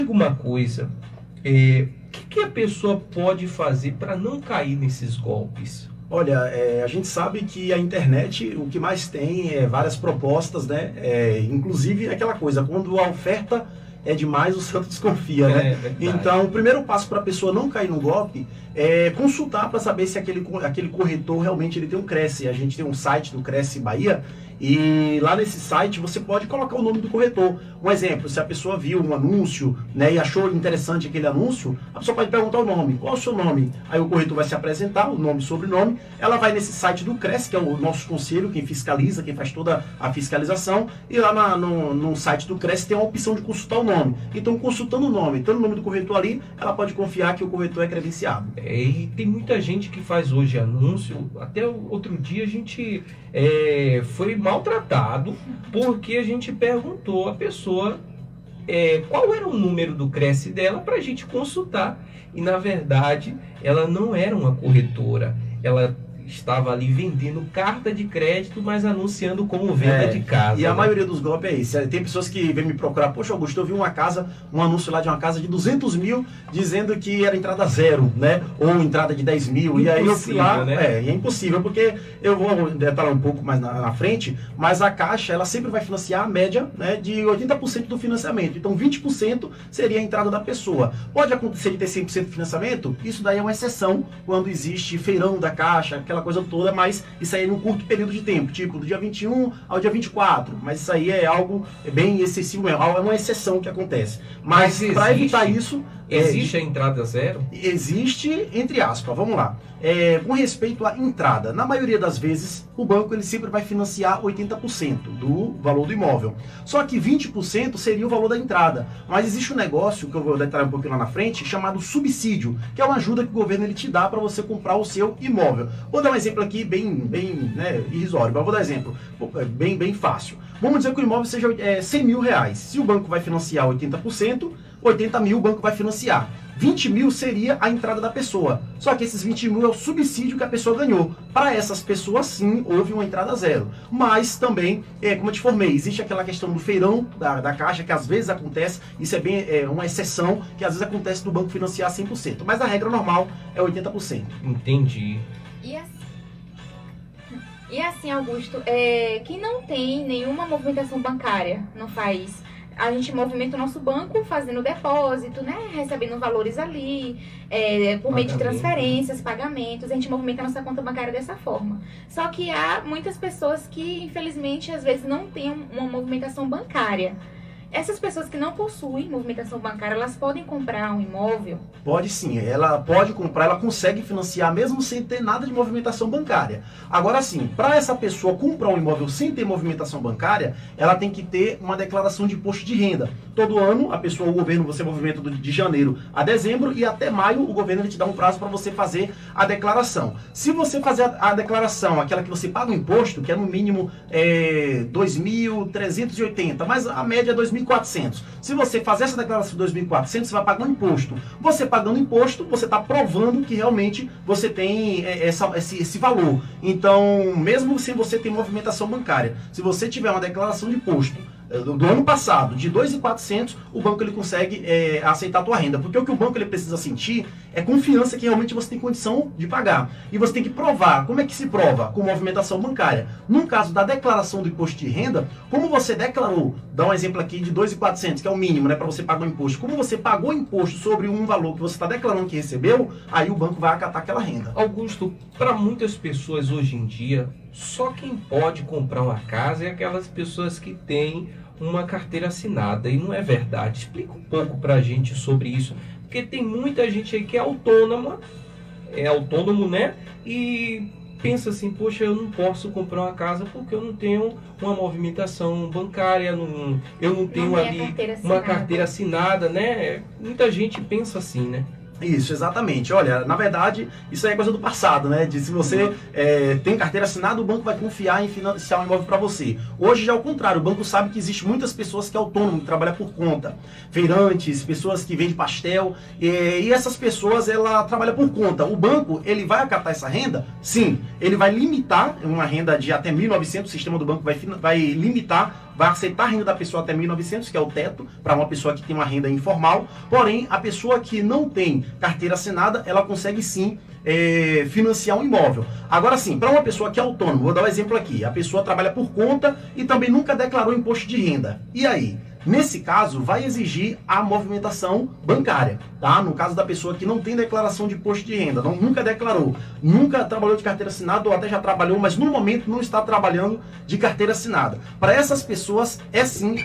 Uma coisa, o que a pessoa pode fazer para não cair nesses golpes? Olha, a gente sabe que a internet, o que mais tem é várias propostas, né? Inclusive aquela coisa, quando a oferta é demais, o santo desconfia, né? Verdade. Então, o primeiro passo para a pessoa não cair no golpe é consultar para saber se aquele corretor realmente ele tem um Cresce. A gente tem um site do Cresce Bahia, e lá nesse site você pode colocar o nome do corretor. Um exemplo, se a pessoa viu um anúncio, né, e achou interessante aquele anúncio, a pessoa pode perguntar o nome. Qual é o seu nome? Aí o corretor vai se apresentar, o nome e sobrenome. Ela vai nesse site do Cresce, que é o nosso conselho, quem fiscaliza, quem faz toda a fiscalização. E lá no site do Cresce tem a opção de consultar o nome. Então, consultando o nome, tendo o nome do corretor ali, ela pode confiar que o corretor é credenciado. E tem muita gente que faz hoje anúncio. Até outro dia a gente foi maltratado porque a gente perguntou à pessoa qual era o número do Cresce dela para a gente consultar. E na verdade ela não era uma corretora, ela estava ali vendendo carta de crédito, mas anunciando como venda de casa. E a maioria dos golpes é isso. Tem pessoas que vêm me procurar, poxa, Augusto, eu vi um anúncio lá de uma casa de 200 mil, dizendo que era entrada zero, né? Ou entrada de 10 mil. E aí eu fui lá, né? É impossível, porque eu vou detalhar um pouco mais na frente, mas a Caixa, ela sempre vai financiar a média, né, de 80% do financiamento. Então 20% seria a entrada da pessoa. Pode acontecer de ter 100% de financiamento? Isso daí é uma exceção, quando existe feirão da Caixa, aquela coisa toda, mas isso aí é num curto período de tempo, tipo do dia 21 ao dia 24, mas isso aí é algo bem excessivo, é uma exceção que acontece. Mas para evitar isso... Existe a entrada zero? Existe, entre aspas, vamos lá. Com respeito à entrada, na maioria das vezes, o banco ele sempre vai financiar 80% do valor do imóvel. Só que 20% seria o valor da entrada. Mas existe um negócio, que eu vou detalhar um pouquinho lá na frente, chamado subsídio, que é uma ajuda que o governo ele te dá para você comprar o seu imóvel. Vou dar um exemplo aqui bem né, irrisório, mas vou dar um exemplo bem fácil. Vamos dizer que o imóvel seja 100 mil reais. Se o banco vai financiar 80%, 80 mil o banco vai financiar. 20 mil seria a entrada da pessoa. Só que esses 20 mil é o subsídio que a pessoa ganhou. Para essas pessoas, sim, houve uma entrada zero. Mas também, como eu te informei, existe aquela questão do feirão da Caixa, que às vezes acontece, isso é uma exceção, que às vezes acontece do banco financiar 100%. Mas a regra normal é 80%. Entendi. E assim, Augusto, quem não tem nenhuma movimentação bancária, não faz... A gente movimenta o nosso banco fazendo depósito, né? Recebendo valores ali, por meio de transferências, pagamentos. A gente movimenta a nossa conta bancária dessa forma. Só que há muitas pessoas que, infelizmente, às vezes não têm uma movimentação bancária. Essas pessoas que não possuem movimentação bancária, elas podem comprar um imóvel? Pode sim, ela pode comprar, ela consegue financiar mesmo sem ter nada de movimentação bancária. Agora sim, para essa pessoa comprar um imóvel sem ter movimentação bancária, ela tem que ter uma declaração de imposto de renda. Todo ano, o governo, você movimenta de janeiro a dezembro e até maio o governo ele te dá um prazo para você fazer a declaração. Se você fazer a declaração, aquela que você paga o imposto, que é no mínimo 2.380, mas a média é 2.400. Se você fazer essa declaração de 2.400, você vai pagar um imposto. Você pagando imposto, você está provando que realmente você tem esse valor. Então, mesmo sem você ter movimentação bancária, se você tiver uma declaração de imposto do ano passado, de 2.400, o banco ele consegue aceitar a tua renda. Porque o que o banco ele precisa sentir é confiança que realmente você tem condição de pagar. E você tem que provar. Como é que se prova? Com movimentação bancária. No caso da declaração do imposto de renda, como você declarou, dá um exemplo aqui de 2.400, que é o mínimo, né, para você pagar o imposto. Como você pagou imposto sobre um valor que você está declarando que recebeu, aí o banco vai acatar aquela renda. Augusto, para muitas pessoas hoje em dia, só quem pode comprar uma casa é aquelas pessoas que têm uma carteira assinada, e não é verdade. Explica um pouco pra gente sobre isso, porque tem muita gente aí que é autônomo, né, e pensa assim, poxa, eu não posso comprar uma casa porque eu não tenho uma movimentação bancária, eu não tenho ali uma carteira assinada, né? Muita gente pensa assim, né? Isso, exatamente. Olha, na verdade, isso aí é coisa do passado, né? De se você tem carteira assinada, o banco vai confiar em financiar um imóvel para você. Hoje já é o contrário, o banco sabe que existe muitas pessoas que é autônomo, que trabalham por conta. Feirantes, pessoas que vendem pastel, e essas pessoas, ela trabalha por conta. O banco, ele vai acatar essa renda? Sim. Ele vai limitar uma renda de até 1.900, o sistema do banco vai limitar vai aceitar a renda da pessoa até 1.900, que é o teto, para uma pessoa que tem uma renda informal. Porém, a pessoa que não tem carteira assinada, ela consegue sim financiar um imóvel. Agora sim, para uma pessoa que é autônoma, vou dar um exemplo aqui, a pessoa trabalha por conta e também nunca declarou imposto de renda. E aí? Nesse caso, vai exigir a movimentação bancária, tá? No caso da pessoa que não tem declaração de imposto de renda, nunca declarou, nunca trabalhou de carteira assinada ou até já trabalhou, mas no momento não está trabalhando de carteira assinada. Para essas pessoas,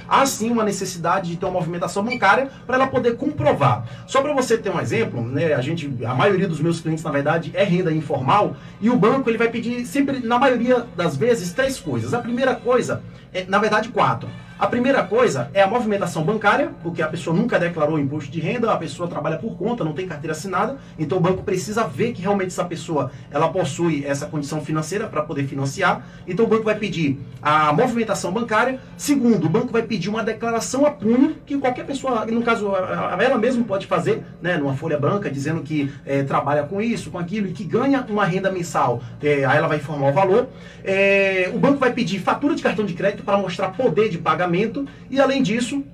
há sim uma necessidade de ter uma movimentação bancária para ela poder comprovar. Só para você ter um exemplo, né? A maioria dos meus clientes, na verdade, é renda informal e o banco ele vai pedir sempre, na maioria das vezes, 3 coisas. A primeira coisa, na verdade, 4. A primeira coisa é a movimentação bancária, porque a pessoa nunca declarou imposto de renda, a pessoa trabalha por conta, não tem carteira assinada, então o banco precisa ver que realmente essa pessoa ela possui essa condição financeira para poder financiar. Então o banco vai pedir a movimentação bancária. Segundo, o banco vai pedir uma declaração a punho, que qualquer pessoa, no caso ela mesma pode fazer, né, numa folha branca, dizendo que trabalha com isso, com aquilo, e que ganha uma renda mensal. Aí ela vai informar o valor. O banco vai pedir fatura de cartão de crédito para mostrar poder de pagamento. E além disso,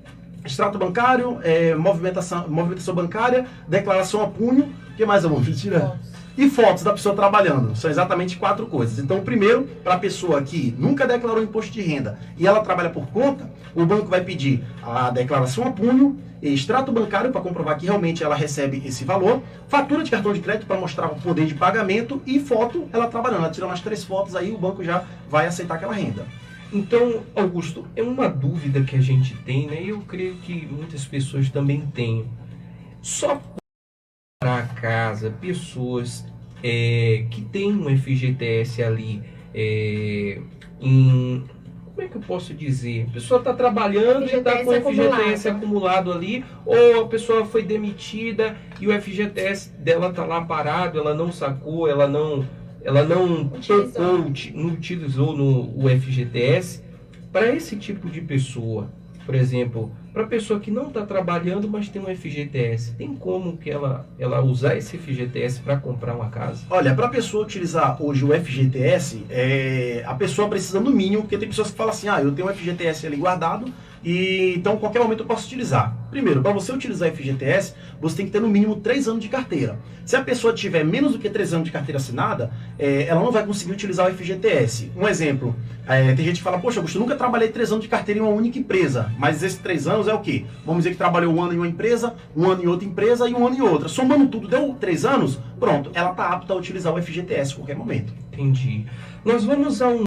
extrato bancário, movimentação bancária, declaração a punho, o que mais eu vou tirar? E fotos da pessoa trabalhando. São exatamente 4 coisas. Então, primeiro, para a pessoa que nunca declarou imposto de renda e ela trabalha por conta, o banco vai pedir a declaração a punho, extrato bancário para comprovar que realmente ela recebe esse valor, fatura de cartão de crédito para mostrar o poder de pagamento e foto ela trabalhando. Ela tira umas 3 fotos, aí o banco já vai aceitar aquela renda. Então, Augusto, é uma dúvida que a gente tem, né? E eu creio que muitas pessoas também têm. Só para a casa, pessoas que têm um FGTS ali como é que eu posso dizer? A pessoa está trabalhando e está com o FGTS acumulado ali, ou a pessoa foi demitida e o FGTS dela está lá parado, ela não sacou, ela não utilizou o FGTS. Para esse tipo de pessoa, por exemplo, para a pessoa que não está trabalhando, mas tem um FGTS, tem como que ela usar esse FGTS para comprar uma casa? Olha, para a pessoa utilizar hoje o FGTS, a pessoa precisa no mínimo, porque tem pessoas que falam assim, eu tenho um FGTS ali guardado, e então a qualquer momento eu posso utilizar. Primeiro, para você utilizar FGTS, você tem que ter no mínimo 3 anos de carteira. Se a pessoa tiver menos do que 3 anos de carteira assinada, ela não vai conseguir utilizar o FGTS. Um exemplo, tem gente que fala, poxa, Augusto, eu nunca trabalhei 3 anos de carteira em uma única empresa, mas esses 3 anos é o quê? Vamos dizer que trabalhou 1 ano em uma empresa, 1 ano em outra empresa e 1 ano em outra. Somando tudo, deu 3 anos, pronto, ela está apta a utilizar o FGTS a qualquer momento. Entendi. Nós vamos a um